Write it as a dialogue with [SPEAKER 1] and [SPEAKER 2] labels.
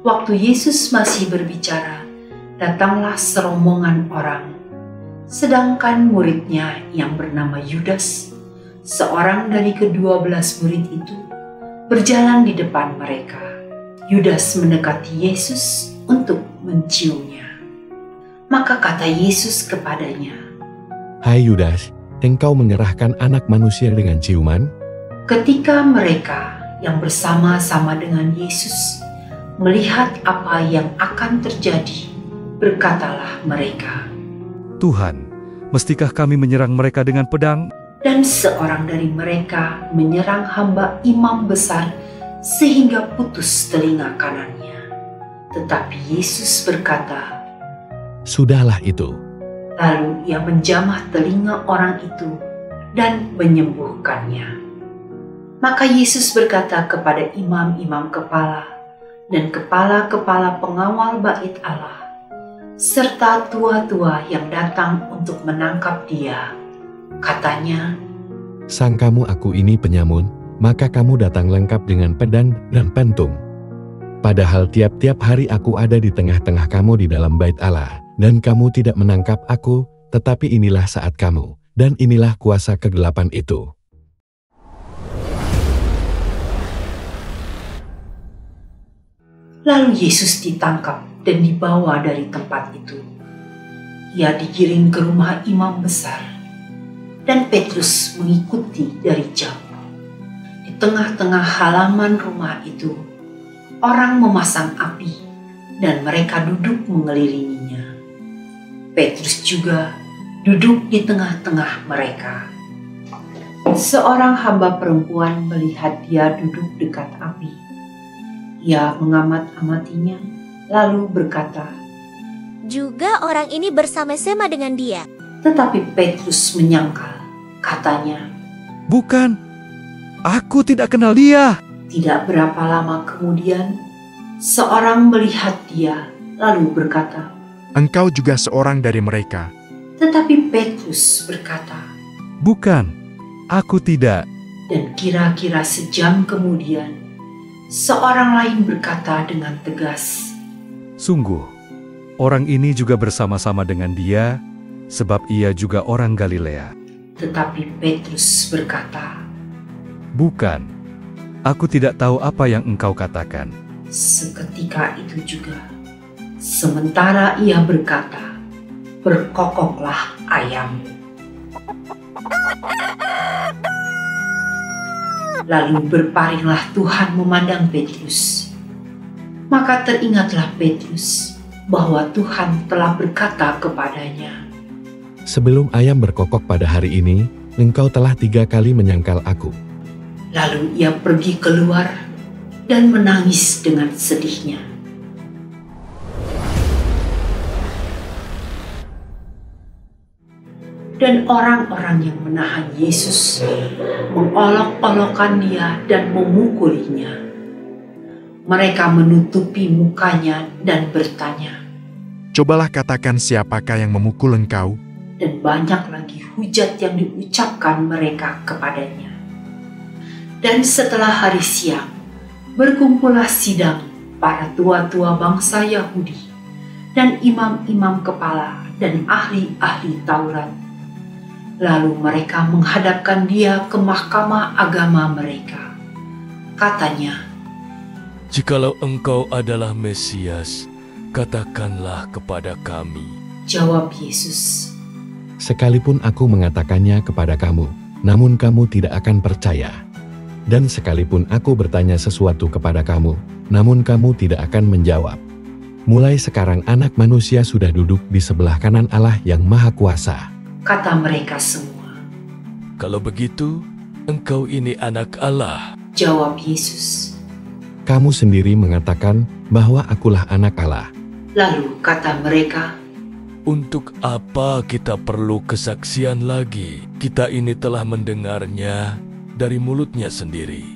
[SPEAKER 1] Waktu Yesus masih berbicara, datanglah serombongan orang. Sedangkan muridnya yang bernama Yudas, seorang dari ke-12 murid itu, berjalan di depan mereka. Yudas mendekati Yesus untuk menciumnya. Maka kata Yesus kepadanya,
[SPEAKER 2] "Hai Yudas, engkau menyerahkan anak manusia dengan ciuman?"
[SPEAKER 1] Ketika mereka yang bersama-sama dengan Yesus melihat apa yang akan terjadi, berkatalah mereka,
[SPEAKER 3] "Tuhan, mestikah kami menyerang mereka dengan pedang?"
[SPEAKER 1] Dan seorang dari mereka menyerang hamba imam besar sehingga putus telinga kanannya. Tetapi Yesus berkata,
[SPEAKER 2] "Sudahlah itu."
[SPEAKER 1] Lalu ia menjamah telinga orang itu dan menyembuhkannya. Maka Yesus berkata kepada imam-imam kepala dan kepala-kepala pengawal bait Allah, serta tua-tua yang datang untuk menangkap dia. Katanya,
[SPEAKER 2] "Sangkamu aku ini penyamun, maka kamu datang lengkap dengan pedang dan pentung. Padahal tiap-tiap hari aku ada di tengah-tengah kamu di dalam bait Allah, dan kamu tidak menangkap aku, tetapi inilah saat kamu, dan inilah kuasa kegelapan itu."
[SPEAKER 1] Lalu Yesus ditangkap dan dibawa dari tempat itu. Ia digiring ke rumah imam besar, dan Petrus mengikuti dari jauh. Di tengah-tengah halaman rumah itu, orang memasang api, dan mereka duduk mengelilinginya. Petrus juga duduk di tengah-tengah mereka. Seorang hamba perempuan melihat dia duduk dekat api. Ia mengamat-amatinya, lalu berkata,
[SPEAKER 4] "Juga orang ini bersama-sama dengan dia."
[SPEAKER 1] Tetapi Petrus menyangkal, katanya,
[SPEAKER 3] "Bukan, aku tidak kenal dia."
[SPEAKER 1] Tidak berapa lama kemudian, seorang melihat dia, lalu berkata,
[SPEAKER 5] "Engkau juga seorang dari mereka."
[SPEAKER 1] Tetapi Petrus berkata,
[SPEAKER 3] "Bukan, aku tidak."
[SPEAKER 1] Dan kira-kira sejam kemudian, seorang lain berkata dengan tegas,
[SPEAKER 3] "Sungguh, orang ini juga bersama-sama dengan dia, sebab ia juga orang Galilea."
[SPEAKER 1] Tetapi Petrus berkata,
[SPEAKER 3] "Bukan, aku tidak tahu apa yang engkau katakan."
[SPEAKER 1] Seketika itu juga, sementara ia berkata, berkokoklah ayam. Lalu berparinglah Tuhan memandang Petrus. Maka teringatlah Petrus bahwa Tuhan telah berkata kepadanya,
[SPEAKER 2] "Sebelum ayam berkokok pada hari ini, engkau telah 3 kali menyangkal aku."
[SPEAKER 1] Lalu ia pergi keluar dan menangis dengan sedihnya. Dan orang-orang yang menahan Yesus mengolok-olokkan dia dan memukulinya. Mereka menutupi mukanya dan bertanya,
[SPEAKER 5] "Cobalah katakan siapakah yang memukul engkau?"
[SPEAKER 1] Dan banyak lagi hujat yang diucapkan mereka kepadanya. Dan setelah hari siang, berkumpullah sidang para tua-tua bangsa Yahudi dan imam-imam kepala dan ahli-ahli Taurat. Lalu mereka menghadapkan dia ke mahkamah agama mereka. Katanya,
[SPEAKER 6] "Jikalau engkau adalah Mesias, katakanlah kepada kami."
[SPEAKER 1] Jawab Yesus,
[SPEAKER 2] "Sekalipun aku mengatakannya kepada kamu, namun kamu tidak akan percaya. Dan sekalipun aku bertanya sesuatu kepada kamu, namun kamu tidak akan menjawab. Mulai sekarang Anak Manusia sudah duduk di sebelah kanan Allah yang Maha Kuasa."
[SPEAKER 1] kata mereka semua.
[SPEAKER 6] "Kalau begitu, engkau ini anak Allah."
[SPEAKER 1] Jawab Yesus.
[SPEAKER 2] "Kamu sendiri mengatakan bahwa akulah anak Allah."
[SPEAKER 1] Lalu kata mereka,
[SPEAKER 6] "Untuk apa kita perlu kesaksian lagi? Kita ini telah mendengarnya dari mulutnya sendiri."